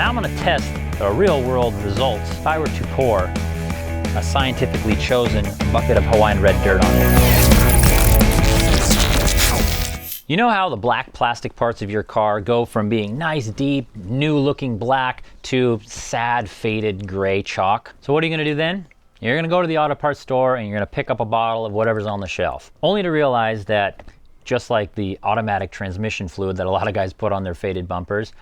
Now I'm going to test the real world results if I were to pour a scientifically chosen bucket of Hawaiian red dirt on it. You know how the black plastic parts of your car go from being nice, deep, new looking black to sad, faded gray chalk? So what are you going to do then? You're going to go to the auto parts store and you're going to pick up a bottle of whatever's on the shelf, only to realize that just like the automatic transmission fluid that a lot of guys put on their faded bumpers,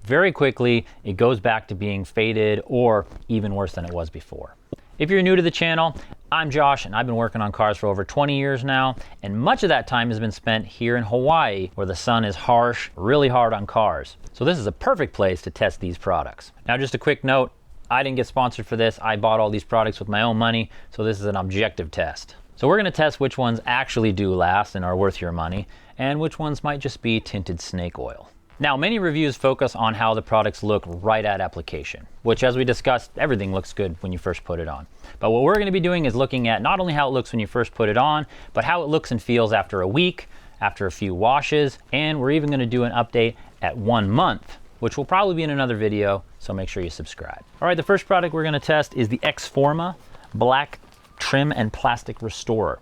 very quickly it goes back to being faded or even worse than it was before. If you're new to the channel, I'm Josh and I've been working on cars for over 20 years now, and much of that time has been spent here in Hawaii where the sun is harsh, really hard on cars. So this is a perfect place to test these products. Now just a quick note, I didn't get sponsored for this. I bought all these products with my own money, so this is an objective test. So we're gonna test which ones actually do last and are worth your money, and which ones might just be tinted snake oil. Now, many reviews focus on how the products look right at application, which, as we discussed, everything looks good when you first put it on. But what we're going to be doing is looking at not only how it looks when you first put it on, but how it looks and feels after a week, after a few washes, and we're even going to do an update at 1 month, which will probably be in another video, so make sure you subscribe. All right, the first product we're going to test is the X-Forma Black Trim and Plastic Restorer.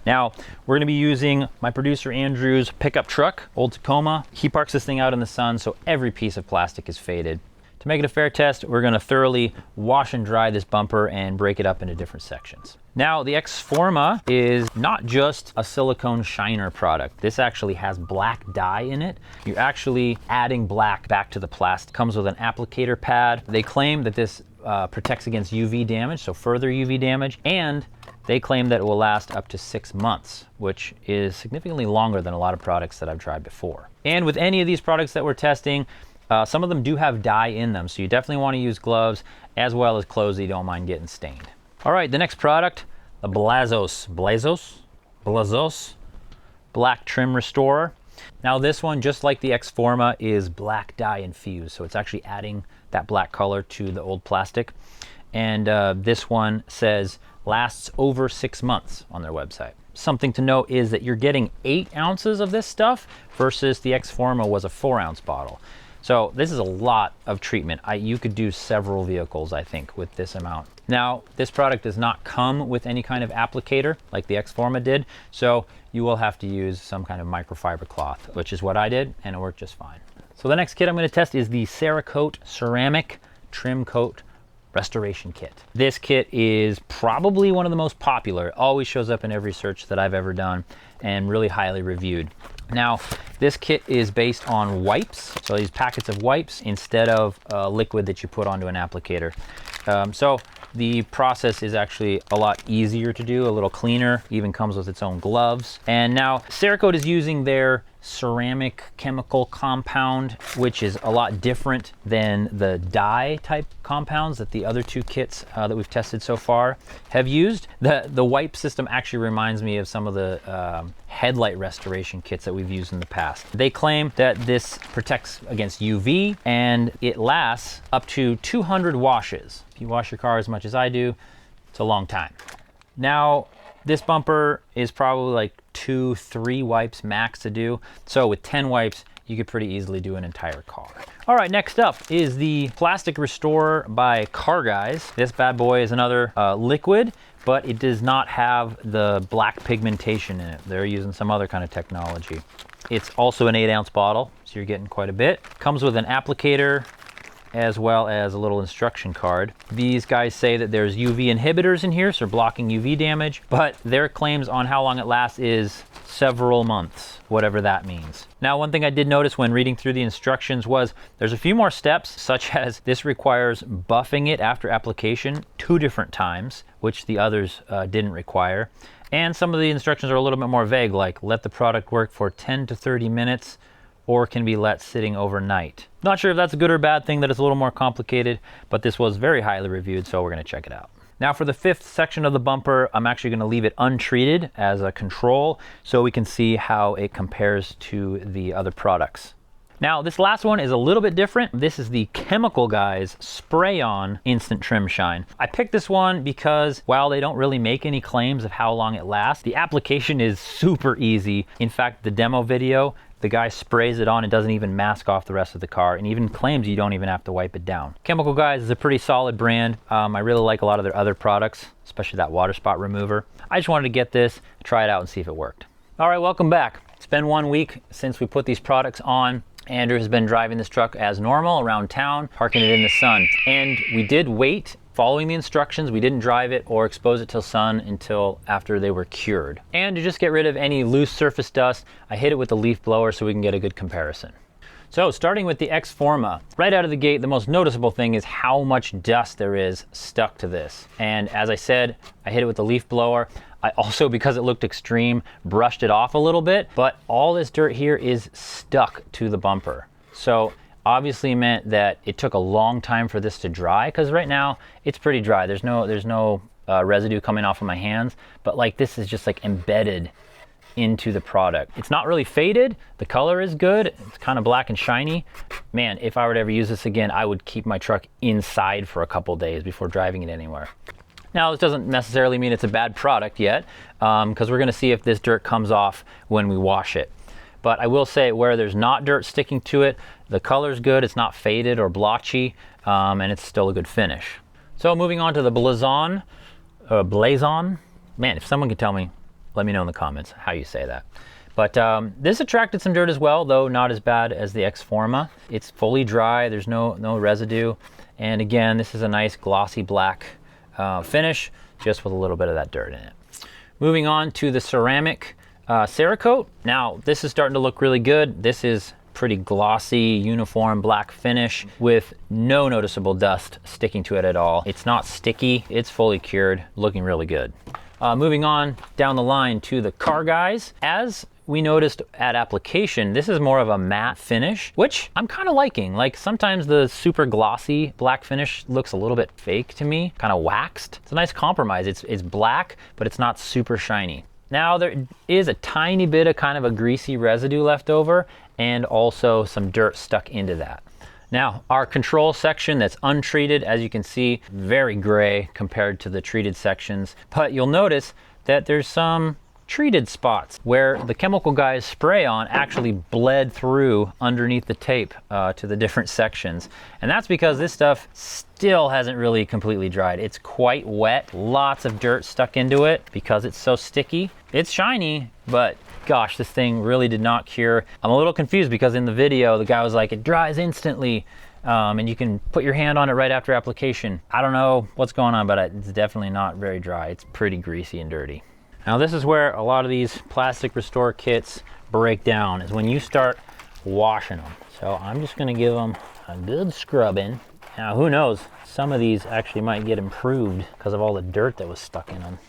Now, we're going to be using my producer Andrew's pickup truck, old Tacoma. He parks this thing out in the sun, so every piece of plastic is faded. To make it a fair test, we're going to thoroughly wash and dry this bumper and break it up into different sections. Now, the X-Forma is not just a silicone shiner product. This actually has black dye in it. You're actually adding black back to the plastic. It comes with an applicator pad. They claim that this protects against UV damage, so further UV damage, and they claim that it will last up to 6 months, which is significantly longer than a lot of products that I've tried before. And with any of these products that we're testing, some of them do have dye in them, so you definitely want to use gloves as well as clothes that you don't mind getting stained. All right, the next product, the Blazon Black Trim Restorer. Now this one, just like the X-Forma, is black dye infused, so it's actually adding that black color to the old plastic. And this one says lasts over 6 months on their website. Something to note is that you're getting 8 ounces of this stuff versus the X-Forma was a 4-ounce bottle. So this is a lot of treatment. You could do several vehicles, I think, with this amount. Now, this product does not come with any kind of applicator like the X-Forma did, so you will have to use some kind of microfiber cloth, which is what I did, and it worked just fine. So the next kit I'm going to test is the Cerakote Ceramic Trim Coat Restoration Kit. This kit is probably one of the most popular. It always shows up in every search that I've ever done and really highly reviewed. Now, this kit is based on wipes, so these packets of wipes instead of liquid that you put onto an applicator. So the process is actually a lot easier to do, a little cleaner, even comes with its own gloves. And now Cerakote is using their ceramic chemical compound, which is a lot different than the dye type compounds that the other 2 kits that we've tested so far have used. The wipe system actually reminds me of some of the headlight restoration kits that we've used in the past. They claim that this protects against UV and it lasts up to 200 washes. If you wash your car as much as I do, it's a long time. Now, this bumper is probably like 2-3 wipes max to do. So with 10 wipes, you could pretty easily do an entire car. All right, next up is the Plastic Restorer by CarGuys. This bad boy is another liquid, but it does not have the black pigmentation in it. They're using some other kind of technology. It's also an 8-ounce bottle, so you're getting quite a bit. Comes with an applicator as well as a little instruction card. These guys say that there's UV inhibitors in here, so blocking UV damage, but their claims on how long it lasts is several months, whatever that means. Now, one thing I did notice when reading through the instructions was there's a few more steps, such as this requires buffing it after application 2 different times, which the others didn't require. And some of the instructions are a little bit more vague, like let the product work for 10 to 30 minutes or can be let sitting overnight. Not sure if that's a good or bad thing that it's a little more complicated, but this was very highly reviewed, so we're gonna check it out. Now for the 5th section of the bumper, I'm actually gonna leave it untreated as a control so we can see how it compares to the other products. Now this last one is a little bit different. This is the Chemical Guys Spray-On Instant Trim Shine. I picked this one because while they don't really make any claims of how long it lasts, the application is super easy. In fact, the demo video The guy sprays it on, it doesn't even mask off the rest of the car, and even claims you don't even have to wipe it down. Chemical Guys is a pretty solid brand. I really like a lot of their other products, especially that water spot remover. I just wanted to get this, try it out and see if it worked. All right, welcome back. It's been 1 week since we put these products on. Andrew has been driving this truck as normal around town, parking it in the sun. And we did wait, following the instructions. We didn't drive it or expose it to sun until after they were cured. And to just get rid of any loose surface dust, I hit it with the leaf blower so we can get a good comparison. So starting with the X-Forma, right out of the gate, the most noticeable thing is how much dust there is stuck to this. And as I said, I hit it with the leaf blower. I also, because it looked extreme, brushed it off a little bit, but all this dirt here is stuck to the bumper. So obviously meant that it took a long time for this to dry, because right now it's pretty dry. There's no residue coming off of my hands, but like this is just like embedded into the product. It's not really faded. The color is good. It's kind of black and shiny. Man, if I were to ever use this again, I would keep my truck inside for a couple days before driving it anywhere. Now, this doesn't necessarily mean it's a bad product yet, because we're gonna see if this dirt comes off when we wash it. But I will say, where there's not dirt sticking to it, the color's good, it's not faded or blotchy, and it's still a good finish. So moving on to the Blazon, man, if someone could tell me, let me know in the comments how you say that. But this attracted some dirt as well, though not as bad as the X-Forma. It's fully dry, there's no residue. And again, this is a nice glossy black finish, just with a little bit of that dirt in it. Moving on to the ceramic Cerakote. Now, this is starting to look really good. This is pretty glossy, uniform black finish with no noticeable dust sticking to it at all. It's not sticky, it's fully cured, looking really good. Moving on down the line to the CarGuys. As we noticed at application, this is more of a matte finish, which I'm kind of liking. Like sometimes the super glossy black finish looks a little bit fake to me, kind of waxed. It's a nice compromise. It's black, but it's not super shiny. Now there is a tiny bit of kind of a greasy residue left over, and also some dirt stuck into that. Now, our control section that's untreated, as you can see, very gray compared to the treated sections. But you'll notice that there's some treated spots where the Chemical Guys spray on actually bled through underneath the tape to the different sections. And that's because this stuff still hasn't really completely dried. It's quite wet, lots of dirt stuck into it because it's so sticky. It's shiny, but gosh, this thing really did not cure. I'm a little confused because in the video, the guy was like, it dries instantly. And you can put your hand on it right after application. I don't know what's going on, but it's definitely not very dry. It's pretty greasy and dirty. Now this is where a lot of these plastic restore kits break down, is when you start washing them. So I'm just gonna give them a good scrubbing. Now who knows, some of these actually might get improved because of all the dirt that was stuck in them.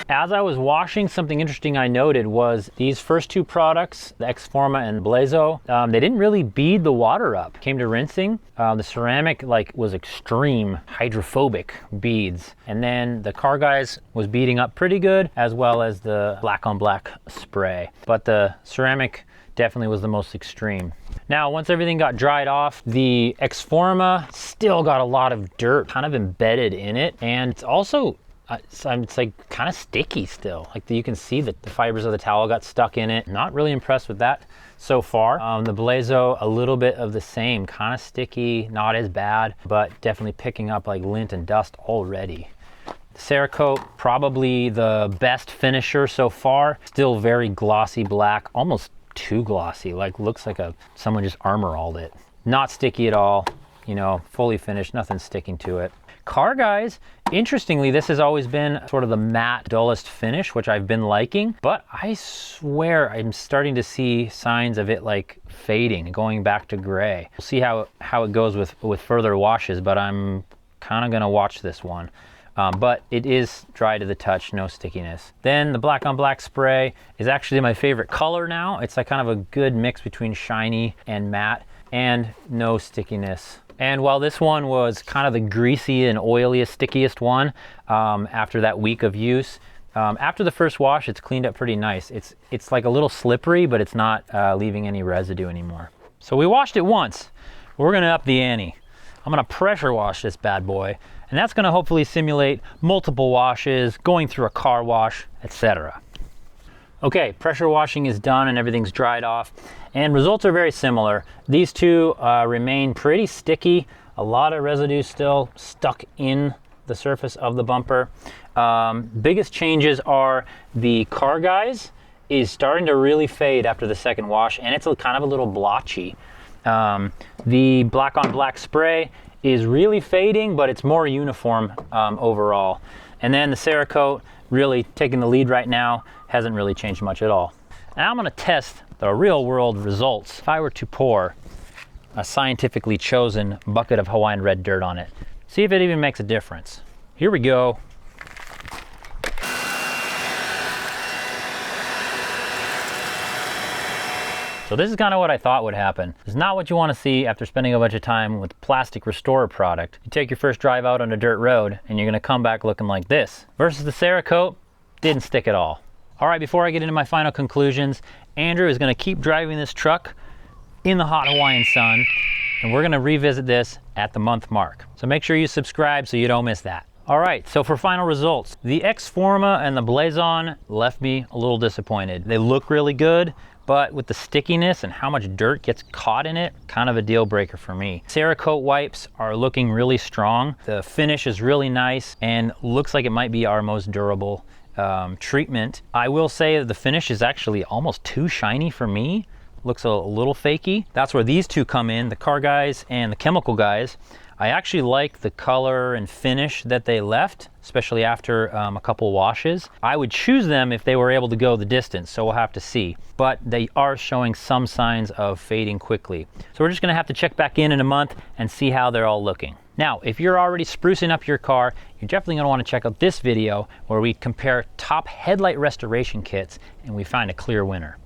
As I was washing, something interesting I noted was these first two products, the X-Forma and Blazon, they didn't really bead the water up. Came to rinsing, the ceramic was extreme hydrophobic beads. And then the CarGuys was beading up pretty good, as well as the black on black spray. But the ceramic definitely was the most extreme. Now, once everything got dried off, the X-Forma still got a lot of dirt kind of embedded in it. And it's also it's like kind of sticky still. Like you can see that the fibers of the towel got stuck in it. Not really impressed with that so far. The Blazon, a little bit of the same, kind of sticky, not as bad, but definitely picking up like lint and dust already. The Cerakote, probably the best finisher so far. Still very glossy black, almost too glossy. Like looks like someone just Armor All'd it. Not sticky at all, you know, fully finished, nothing sticking to it. CarGuys, interestingly, this has always been sort of the matte, dullest finish, which I've been liking, but I swear I'm starting to see signs of it like fading, going back to gray. We'll see how it goes with further washes, but I'm kind of gonna watch this one. But it is dry to the touch, no stickiness. Then the black on black spray is actually my favorite color now. It's like kind of a good mix between shiny and matte, and no stickiness. And while this one was kind of the greasy and oiliest, stickiest one, after that week of use, after the first wash, it's cleaned up pretty nice. It's like a little slippery, but it's not leaving any residue anymore. So we washed it once. We're gonna up the ante. I'm gonna pressure wash this bad boy, And that's going to hopefully simulate multiple washes, going through a car wash, etc. Okay, pressure washing is done and everything's dried off, and results are very similar. These two remain pretty sticky. A lot of residue still stuck in the surface of the bumper. Biggest changes are the CarGuys is starting to really fade after the second wash, and it's kind of a little blotchy. The black on black spray is really fading, but it's more uniform overall. And then the Cerakote, really taking the lead right now, hasn't really changed much at all. Now I'm going to test the real world results. If I were to pour a scientifically chosen bucket of Hawaiian red dirt on it, see if it even makes a difference. Here we go. So this is kind of what I thought would happen. It's not what you want to see after spending a bunch of time with plastic restorer product. You take your first drive out on a dirt road and you're going to come back looking like this. Versus the Cerakote, didn't stick at all. All right, before I get into my final conclusions, Andrew is going to keep driving this truck in the hot Hawaiian sun, and we're going to revisit this at the month mark. So make sure you subscribe so you don't miss that. All right, so for final results, the X-Forma and the Blazon left me a little disappointed. They look really good, but with the stickiness and how much dirt gets caught in it, kind of a deal breaker for me. Cerakote wipes are looking really strong. The finish is really nice and looks like it might be our most durable treatment. I will say that the finish is actually almost too shiny for me. Looks a little fakey. That's where these two come in, the CarGuys and the Chemical Guys. I actually like the color and finish that they left, especially after a couple washes. I would choose them if they were able to go the distance, so we'll have to see. But they are showing some signs of fading quickly. So we're just gonna have to check back in a month and see how they're all looking. Now, if you're already sprucing up your car, you're definitely gonna wanna check out this video where we compare top headlight restoration kits and we find a clear winner.